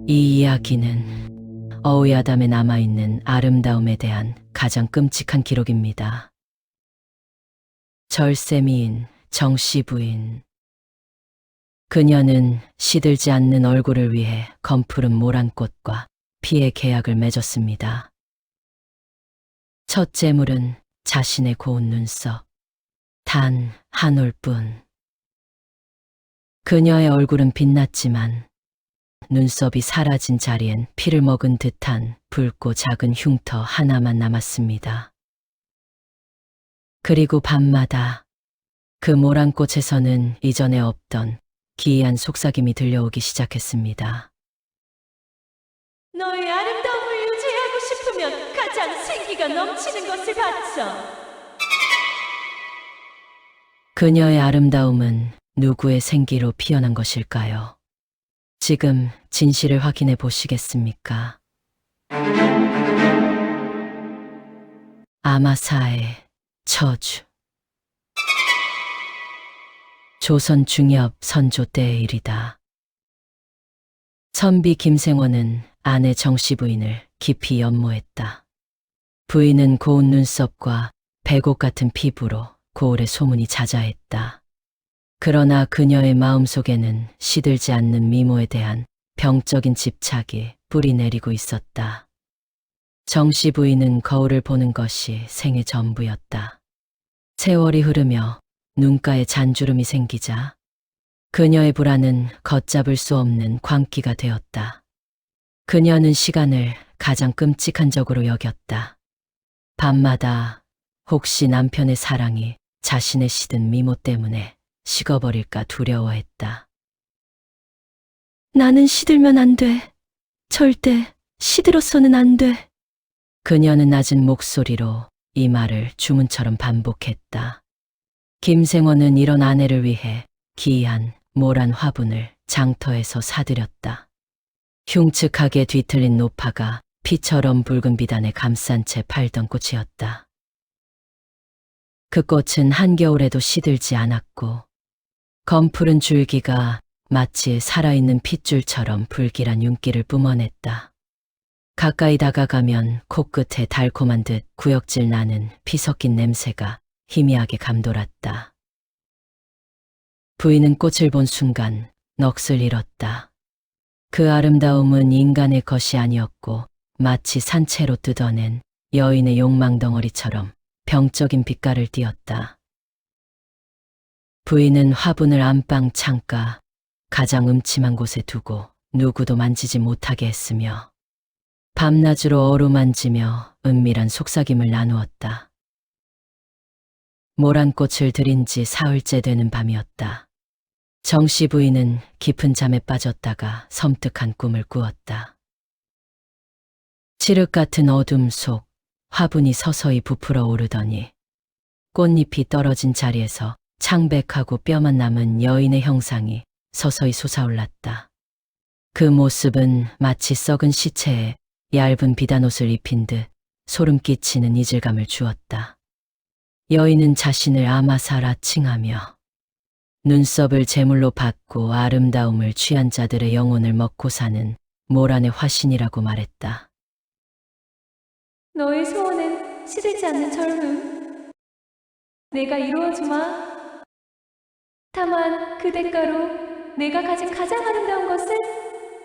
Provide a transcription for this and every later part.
이 이야기는 어우야담에 남아있는 아름다움에 대한 가장 끔찍한 기록입니다. 절세미인 정씨 부인. 그녀는 시들지 않는 얼굴을 위해 검푸른 모란꽃과 피의 계약을 맺었습니다. 첫 재물은 자신의 고운 눈썹, 단 한 올뿐. 그녀의 얼굴은 빛났지만 눈썹이 사라진 자리엔 피를 먹은 듯한 붉고 작은 흉터 하나만 남았습니다. 그리고 밤마다 그 모란꽃에서는 이전에 없던 기이한 속삭임이 들려오기 시작했습니다. 너의 아름다움을 유지하고 싶으면 가장 생기가 넘치는 것을 바쳐. 그녀의 아름다움은 누구의 생기로 피어난 것일까요? 지금 진실을 확인해 보시겠습니까? 아마사의 저주. 조선 중엽 선조 때의 일이다. 선비 김생원은 아내 정씨 부인을 깊이 연모했다. 부인은 고운 눈썹과 백옥 같은 피부로 고을의 소문이 자자했다. 그러나 그녀의 마음속에는 시들지 않는 미모에 대한 병적인 집착이 뿌리내리고 있었다. 정씨 부인은 거울을 보는 것이 생의 전부였다. 세월이 흐르며 눈가에 잔주름이 생기자 그녀의 불안은 걷잡을 수 없는 광기가 되었다. 그녀는 시간을 가장 끔찍한 적으로 여겼다. 밤마다 혹시 남편의 사랑이 자신의 시든 미모 때문에 식어버릴까 두려워했다. 나는 시들면 안 돼. 절대 시들어서는 안 돼. 그녀는 낮은 목소리로 이 말을 주문처럼 반복했다. 김생원은 이런 아내를 위해 기이한 모란 화분을 장터에서 사들였다. 흉측하게 뒤틀린 노파가 피처럼 붉은 비단에 감싼 채 팔던 꽃이었다. 그 꽃은 한겨울에도 시들지 않았고 검푸른 줄기가 마치 살아있는 핏줄처럼 불길한 윤기를 뿜어냈다. 가까이 다가가면 코끝에 달콤한 듯 구역질 나는 피 섞인 냄새가 희미하게 감돌았다. 부인은 꽃을 본 순간 넋을 잃었다. 그 아름다움은 인간의 것이 아니었고 마치 산채로 뜯어낸 여인의 욕망 덩어리처럼 병적인 빛깔을 띠었다. 부인은 화분을 안방 창가 가장 음침한 곳에 두고 누구도 만지지 못하게 했으며 밤낮으로 어루만지며 은밀한 속삭임을 나누었다. 모란꽃을 들인 지 사흘째 되는 밤이었다. 정씨 부인은 깊은 잠에 빠졌다가 섬뜩한 꿈을 꾸었다. 칠흑 같은 어둠 속 화분이 서서히 부풀어 오르더니 꽃잎이 떨어진 자리에서 창백하고 뼈만 남은 여인의 형상이 서서히 솟아올랐다. 그 모습은 마치 썩은 시체에 얇은 비단옷을 입힌 듯 소름 끼치는 이질감을 주었다. 여인은 자신을 아마사라 칭하며 눈썹을 제물로 받고 아름다움을 취한 자들의 영혼을 먹고 사는 모란의 화신이라고 말했다. 너의 소원은 시들지 않는 젊음. 내가 이루어주마. 다만 그 대가로 내가 가진 가장 아름다운 것을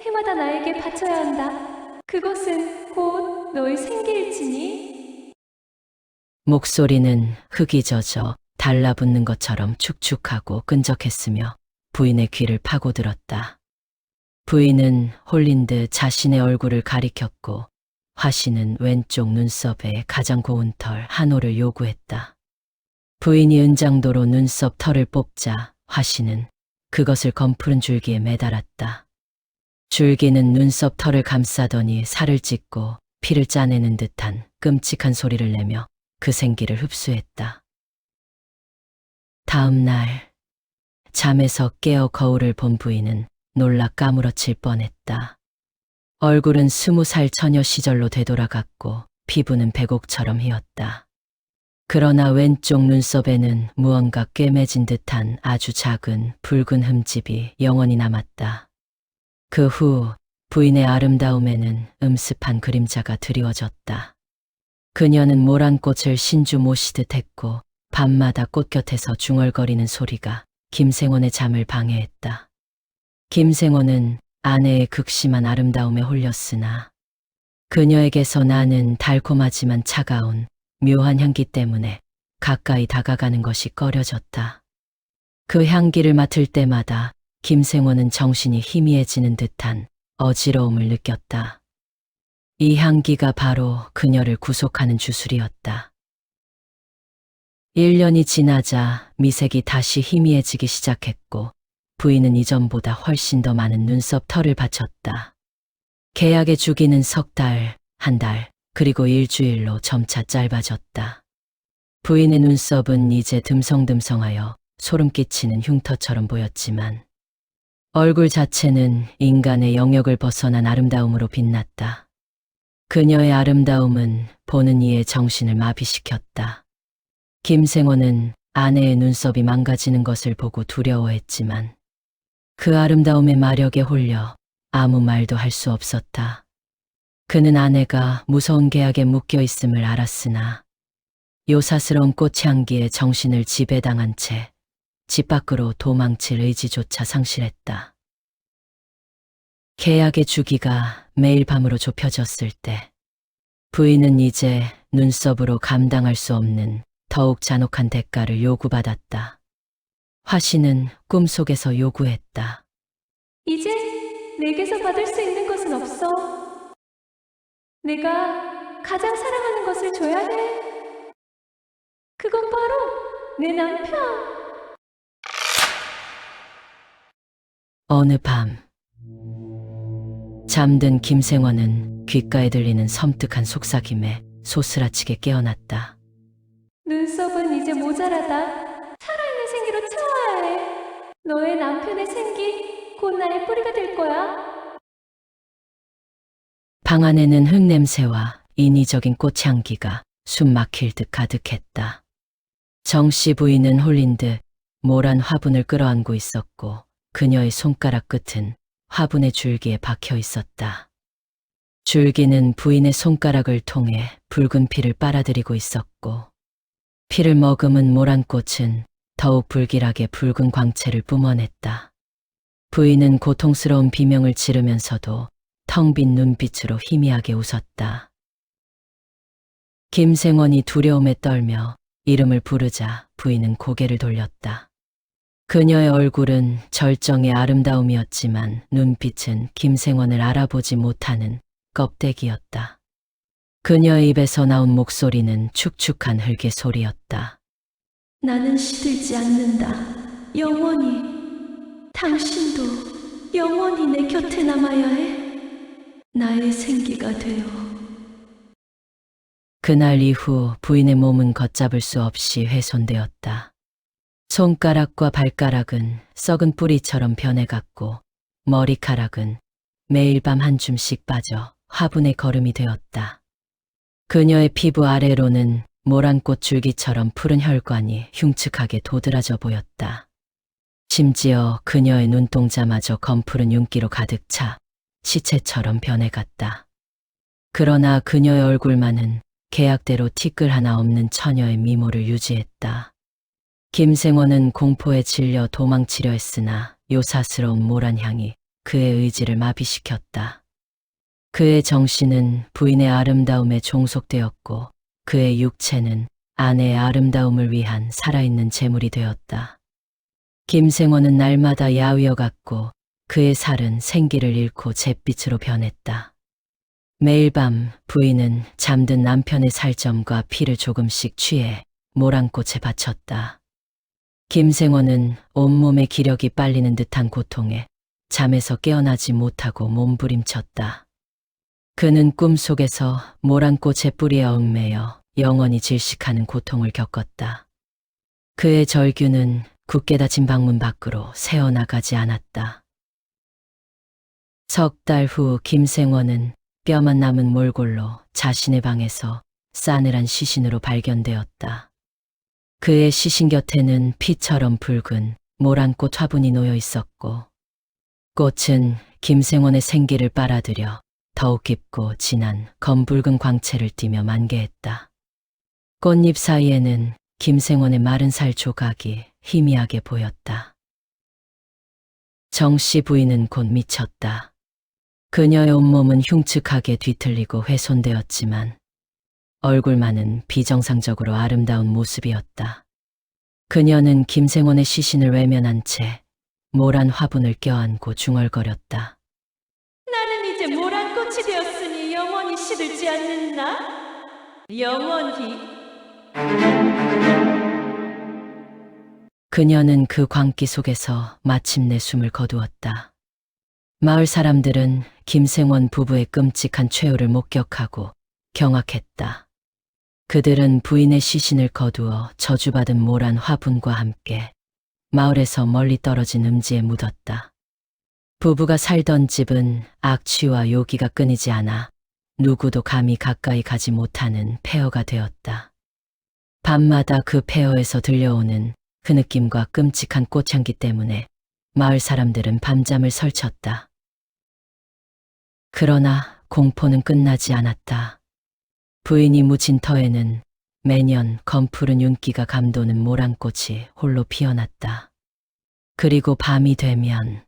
해마다 나에게 바쳐야 한다. 그것은 곧 너의 생기일지니. 목소리는 흙이 젖어 달라붙는 것처럼 축축하고 끈적했으며 부인의 귀를 파고들었다. 부인은 홀린 듯 자신의 얼굴을 가리켰고 화신은 왼쪽 눈썹에 가장 고운 털 한 올을 요구했다. 부인이 은장도로 눈썹 털을 뽑자 화신은 그것을 검푸른 줄기에 매달았다. 줄기는 눈썹 털을 감싸더니 살을 찢고 피를 짜내는 듯한 끔찍한 소리를 내며 그 생기를 흡수했다. 다음 날 잠에서 깨어 거울을 본 부인은 놀라 까무러칠 뻔했다. 얼굴은 20살 처녀 시절로 되돌아갔고 피부는 백옥처럼 휘었다. 그러나 왼쪽 눈썹에는 무언가 꿰매진 듯한 아주 작은 붉은 흠집이 영원히 남았다. 그 후 부인의 아름다움에는 음습한 그림자가 드리워졌다. 그녀는 모란 꽃을 신주 모시듯 했고 밤마다 꽃 곁에서 중얼거리는 소리가 김생원의 잠을 방해했다. 김생원은 아내의 극심한 아름다움에 홀렸으나 그녀에게서 나는 달콤하지만 차가운 묘한 향기 때문에 가까이 다가가는 것이 꺼려졌다. 그 향기를 맡을 때마다 김생원은 정신이 희미해지는 듯한 어지러움을 느꼈다. 이 향기가 바로 그녀를 구속하는 주술이었다. 1년이 지나자 미색이 다시 희미해지기 시작했고 부인은 이전보다 훨씬 더 많은 눈썹 털을 바쳤다. 계약의 주기는 석 달, 한 달, 그리고 일주일로 점차 짧아졌다. 부인의 눈썹은 이제 듬성듬성하여 소름 끼치는 흉터처럼 보였지만 얼굴 자체는 인간의 영역을 벗어난 아름다움으로 빛났다. 그녀의 아름다움은 보는 이의 정신을 마비시켰다. 김생원은 아내의 눈썹이 망가지는 것을 보고 두려워했지만 그 아름다움의 마력에 홀려 아무 말도 할 수 없었다. 그는 아내가 무서운 계약에 묶여 있음을 알았으나 요사스러운 꽃향기에 정신을 지배당한 채 집 밖으로 도망칠 의지조차 상실했다. 계약의 주기가 매일 밤으로 좁혀졌을 때 부인은 이제 눈썹으로 감당할 수 없는 더욱 잔혹한 대가를 요구받았다. 화신은 꿈속에서 요구했다. 이제 내게서 받을 수 있는 것은 없어. 내가 가장 사랑하는 것을 줘야 해. 그건 바로 내 남편. 어느 밤 잠든 김생원은 귓가에 들리는 섬뜩한 속삭임에 소스라치게 깨어났다. 눈썹은 이제 모자라다. 살아있는 생기로 채워야 해. 너의 남편의 생기, 곧 나의 뿌리가 될 거야. 방 안에는 흙냄새와 인위적인 꽃향기가 숨 막힐 듯 가득했다. 정씨 부인은 홀린 듯 모란 화분을 끌어안고 있었고 그녀의 손가락 끝은 화분의 줄기에 박혀 있었다. 줄기는 부인의 손가락을 통해 붉은 피를 빨아들이고 있었고 피를 머금은 모란꽃은 더욱 불길하게 붉은 광채를 뿜어냈다. 부인은 고통스러운 비명을 지르면서도 텅 빈 눈빛으로 희미하게 웃었다. 김생원이 두려움에 떨며 이름을 부르자 부인은 고개를 돌렸다. 그녀의 얼굴은 절정의 아름다움이었지만 눈빛은 김생원을 알아보지 못하는 껍데기였다. 그녀의 입에서 나온 목소리는 축축한 흙의 소리였다. 나는 시들지 않는다. 영원히. 당신도 영원히 내 곁에 남아야 해. 나의 생기가 되어. 그날 이후 부인의 몸은 걷잡을 수 없이 훼손되었다. 손가락과 발가락은 썩은 뿌리처럼 변해갔고 머리카락은 매일 밤 한 줌씩 빠져 화분의 거름이 되었다. 그녀의 피부 아래로는 모란꽃 줄기처럼 푸른 혈관이 흉측하게 도드라져 보였다. 심지어 그녀의 눈동자마저 검푸른 윤기로 가득 차 시체처럼 변해갔다. 그러나 그녀의 얼굴만은 계약대로 티끌 하나 없는 처녀의 미모를 유지했다. 김생원은 공포에 질려 도망치려 했으나 요사스러운 모란향이 그의 의지를 마비시켰다. 그의 정신은 부인의 아름다움에 종속되었고 그의 육체는 아내의 아름다움을 위한 살아있는 재물이 되었다. 김생원은 날마다 야위어갔고 그의 살은 생기를 잃고 잿빛으로 변했다. 매일 밤 부인은 잠든 남편의 살점과 피를 조금씩 취해 모란꽃에 바쳤다. 김생원은 온몸의 기력이 빨리는 듯한 고통에 잠에서 깨어나지 못하고 몸부림쳤다. 그는 꿈속에서 모란꽃의 뿌리에 얽매여 영원히 질식하는 고통을 겪었다. 그의 절규는 굳게 닫힌 방문 밖으로 새어나가지 않았다. 석 달 후 김생원은 뼈만 남은 몰골로 자신의 방에서 싸늘한 시신으로 발견되었다. 그의 시신 곁에는 피처럼 붉은 모란꽃 화분이 놓여 있었고 꽃은 김생원의 생기를 빨아들여 더욱 깊고 진한 검붉은 광채를 띠며 만개했다. 꽃잎 사이에는 김생원의 마른 살 조각이 희미하게 보였다. 정씨 부인은 곧 미쳤다. 그녀의 온몸은 흉측하게 뒤틀리고 훼손되었지만 얼굴만은 비정상적으로 아름다운 모습이었다. 그녀는 김생원의 시신을 외면한 채 모란 화분을 껴안고 중얼거렸다. 나는 이제 모란 꽃이 되었으니 영원히 시들지 않는다. 영원히. 그녀는 그 광기 속에서 마침내 숨을 거두었다. 마을 사람들은 김생원 부부의 끔찍한 최후를 목격하고 경악했다. 그들은 부인의 시신을 거두어 저주받은 모란 화분과 함께 마을에서 멀리 떨어진 음지에 묻었다. 부부가 살던 집은 악취와 요기가 끊이지 않아 누구도 감히 가까이 가지 못하는 폐허가 되었다. 밤마다 그 폐허에서 들려오는 그 느낌과 끔찍한 꽃향기 때문에 마을 사람들은 밤잠을 설쳤다. 그러나 공포는 끝나지 않았다. 부인이 묻힌 터에는 매년 검푸른 윤기가 감도는 모란꽃이 홀로 피어났다. 그리고 밤이 되면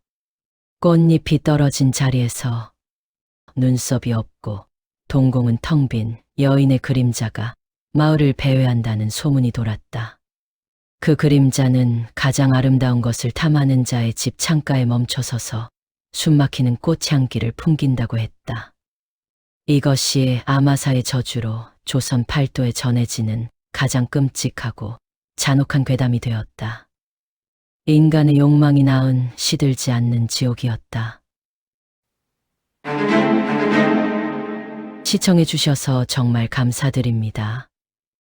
꽃잎이 떨어진 자리에서 눈썹이 없고 동공은 텅 빈 여인의 그림자가 마을을 배회한다는 소문이 돌았다. 그 그림자는 가장 아름다운 것을 탐하는 자의 집 창가에 멈춰서서 숨막히는 꽃향기를 풍긴다고 했다. 이것이 아마사의 저주로 조선 팔도에 전해지는 가장 끔찍하고 잔혹한 괴담이 되었다. 인간의 욕망이 낳은 시들지 않는 지옥이었다. 시청해 주셔서 정말 감사드립니다.